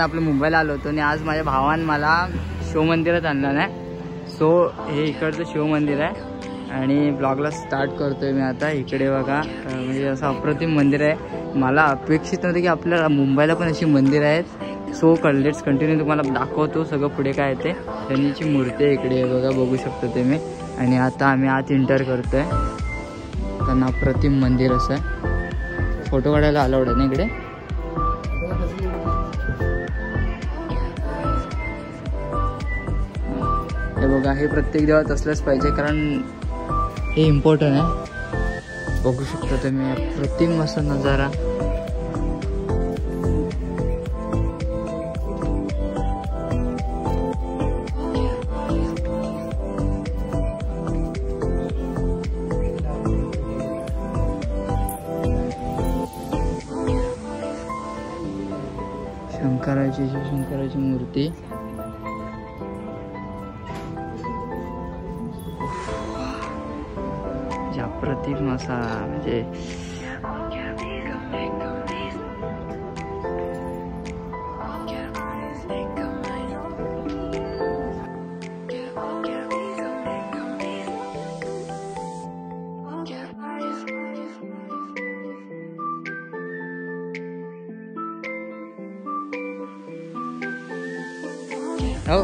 आपल्या मुंबईला आलो होतो आणि आज माझ्या भावानं मला शिव मंदिरात आणलं नाही. सो हे इकडचं शिव मंदिर आहे आणि ब्लॉगला स्टार्ट करतोय मी आता. इकडे बघा म्हणजे असं अप्रतिम मंदिर आहे. मला अपेक्षित नव्हतं की आपल्या मुंबईला पण अशी मंदिर आहेत. सो लेट्स कंटिन्यू तुम्हाला दाखवतो सगळं पुढे काय ते. शनीची मूर्ती आहे इकडे बघा, बघू शकतो तुम्ही. आणि आता आम्ही आत एंटर करतोय. त्यांना अप्रतिम मंदिर असं आहे. फोटो काढायला अलाउड आहे ना इकडे. हे बघा, हे प्रत्येक देवात असलंच पाहिजे कारण हे इम्पॉर्टंट आहे. बघू शकता तुम्ही अप्रतिम असा नजारा. शंकराची मूर्ती. अप्रतिम असा म्हणजे हो,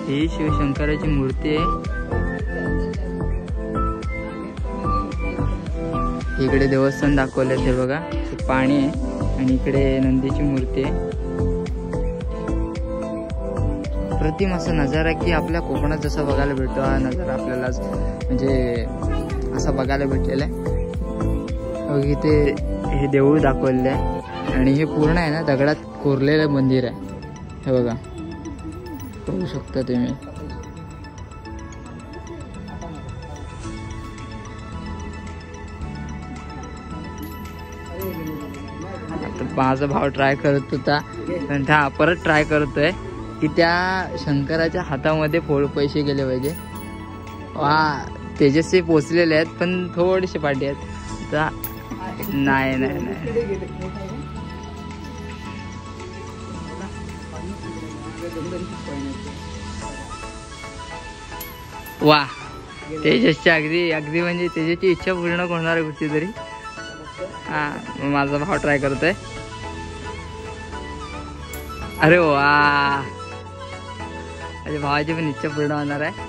ही शिवशंकराची मूर्ती आहे. इकडे देवस्थान दाखवले ते बघा, पाणी आहे आणि इकडे नंदीची मूर्ती आहे. अप्रतिम असा नजारा की आपल्या कोकणात जसा बघायला भेटतो हा नजारा आपल्याला म्हणजे असा बघायला भेटलेला आहे. इथे हे देऊळ दाखवलेलं आहे आणि हे पूर्ण आहे ना दगडात कोरलेलं मंदिर आहे. हे बघा, बघू शकता तुम्ही. माझा भाव ट्राय करत होता पण हा परत ट्राय करतोय की त्या शंकराच्या हातामध्ये पैसे गेले पाहिजे. वा, तेजस्वी पोचलेले आहेत पण थोडेसे पाठी आहेत. नाही नाही नाही, वा, तेजसची अगदी अगदी म्हणजे तेजसची इच्छा पूर्ण होणार कुठची तरी. हा, माझा भाव ट्राय करतोय. अरे वा, माझ्या भावाची पण इच्छा पूर्ण होणार आहे.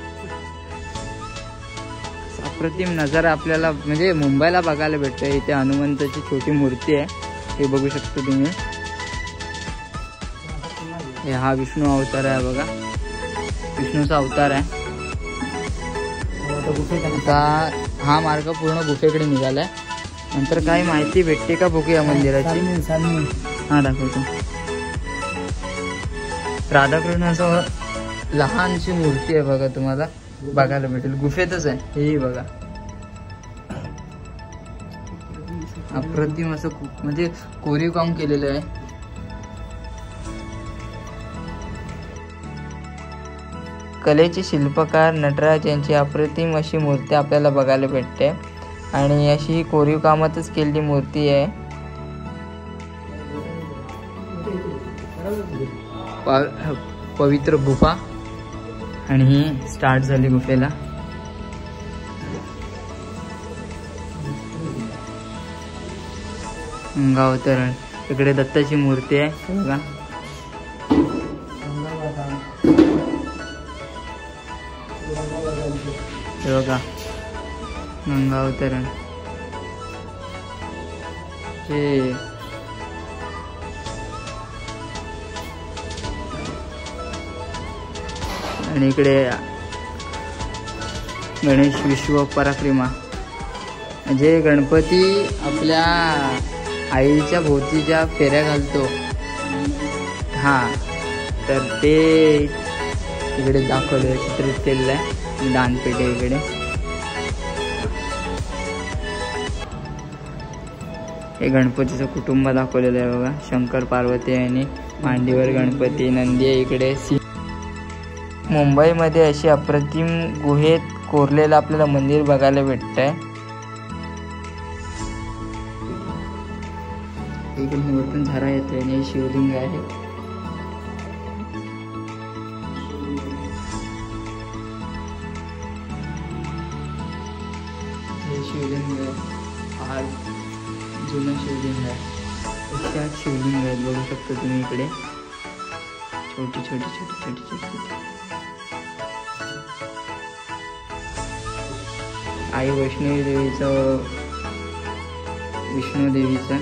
अप्रतिम नजारा आपल्याला म्हणजे मुंबईला बघायला भेटतोय. इथे हनुमंताची छोटी मूर्ती आहे, हे बघू शकतो तुम्ही. हे हा विष्णू अवतार आहे बघा, विष्णूचा अवतार आहे. आता हा मार्ग पूर्ण गुफेकडे निघालाय. नंतर काही माहिती भेटते का बघूया मंदिराची. हा दाखवतो. राधाकृष्णाचं लहानशी मूर्ती आहे बघा, तुम्हाला बघायला भेटेल. गुफेतच आहे हे बघा. अप्रतिम असं म्हणजे कोरीव काम केलेलं आहे. कलेचे शिल्पकार नटराज यांची अप्रतिम अशी मूर्ती आपल्याला बघायला भेटते आणि अशी कोरीव कामातच केलेली मूर्ती आहे. पवित्र गुफा आणि ही स्टार्ट झाली गुफेला. गंगावतरण. इकडे दत्ताची मूर्ती आहे बघा. हे बघा गंगावतरण. हे आणि इकडे गणेश विश्व पराक्रमा. म्हणजे गणपती आपल्या आईच्या भोवतीच्या फेऱ्या घालतो. हा, तर ते इकडे दाखवलं, चित्रित केलेलं आहे. दानपेटे इकडे. हे गणपतीचं कुटुंब दाखवलेलं आहे बघा. शंकर पार्वती आणि मांडीवर गणपती, नंदी आहे इकडे. मुंबईमध्ये अशी अप्रतिम गुहेत कोरलेलं आपल्याला मंदिर बघायला भेटतंय. इकडून वरतून झरा येतोय आणि शिवलिंग आहे. जुनं शिवलिंग आहे. 108 शिवलिंग आहेत बघू शकता तुम्ही इकडे. छोटी छोटी छोटी छोटी छोटी आई वैष्णवी देवीचं विष्णू देवीचं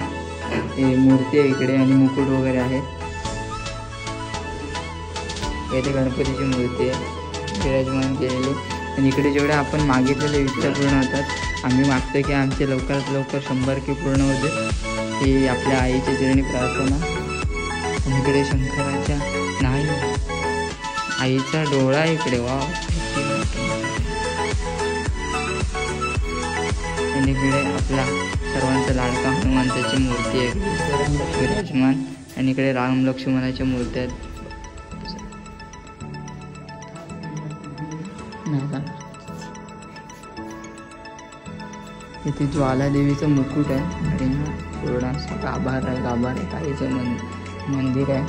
हे मूर्ती आहे इकडे आणि मुकुट वगैरे आहे. इथे गणपतीची मूर्ती आहे विराजमान केलेली. आणि इकडे जेवढे आपण मागितलेले इच्छा पूर्ण होतात. आम्ही मागतो की आमचे लवकरात लवकर 100K पूर्ण होते. ही आपल्या आईच्या चरणी प्रार्थना. आणि इकडे शंकराच्या नाही आईचा डोळा इकडे वा. आणि इकडे आपला सर्वांचा लाडका हनुमंताची मूर्ती आहे विराजमान. आणि इकडे राम लक्ष्मणाच्या मूर्त्या आहेत. इथे ज्वाला देवीचं मुकुट आहे आणि पूर्ण असं गाभार आहे काळीचं मंदिर आहे.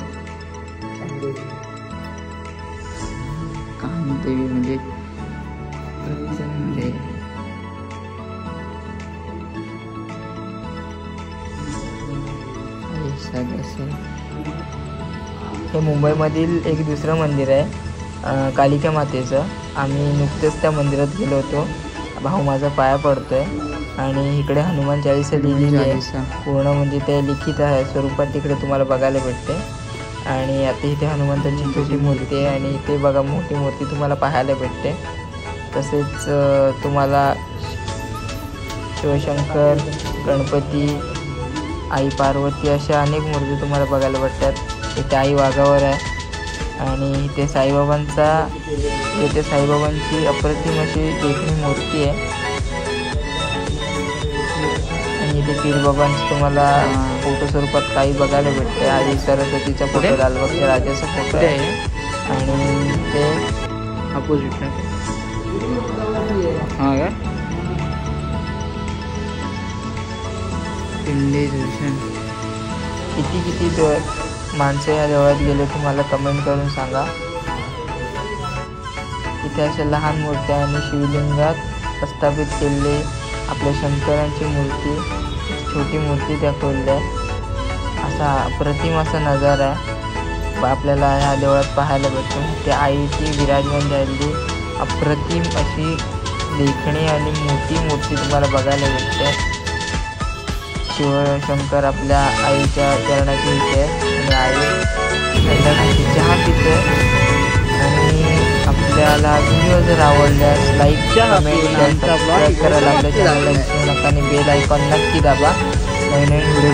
कामदेवी म्हणजे हे मुंबईमधील एक दुसरं मंदिर आहे कालिका मातेचं. आम्ही नुकतेच त्या मंदिरात गेलो होतो. भाऊ माझा पाया पडतोय. आणि इकडे हनुमान चालीसा लिहिलेली आहे पूर्ण म्हणजे ते लिखित आहे स्वरूपात तिकडे तुम्हाला बघायला भेटते. आणि आता इथे हनुमंताची छोटी मूर्ती आहे आणि इथे बघा मोठी मूर्ती तुम्हाला पाहायला भेटते. तसेच तुम्हाला शिवशंकर, गणपती, आई पार्वती अशा अनेक मूर्ती तुम्हाला बघायला भेटतात. इथे आई वाघावर आहे. आणि इथे साईबाबांची अप्रतिम अशी देखणी मूर्ती आहे. आणि इथे पीरबाबांची तुम्हाला फोटो स्वरूपात काही बघायला भेटते. आई सरस्वतीचा फोटो, लालबागच्या राजाचा फोटो आहे. आणि ते अपोजिट हा का पिंडी दर्शन. किती माणसं या देवळात गेले तुम्हाला कमेंट करून सांगा. इथे अशा लहान मूर्त्या आणि शिवलिंगात प्रस्थापित केलेले आपल्या शंकरांची मूर्ती, छोटी मूर्ती दाखवली आहे. असा अप्रतिम असा नजारा आहे आपल्याला ह्या देवळात पाहायला भेटतो. त्या आईची विराजमान झालेली अप्रतिम अशी देखणी आणि मोठी मूर्ती तुम्हाला बघायला भेटते. शिवशंकर आपल्या आईच्या चरणाची इथे आणि आई संध्याकाळची चहा पिते. आणि आपल्याला व्हिडिओ जर आवडल्यास लाईक, कमेंट, सबस्क्राईब करायला आपल्या चॅनलला विसरू नका आणि बेल आयकॉन नक्की दाबा. नवीन व्हिडिओ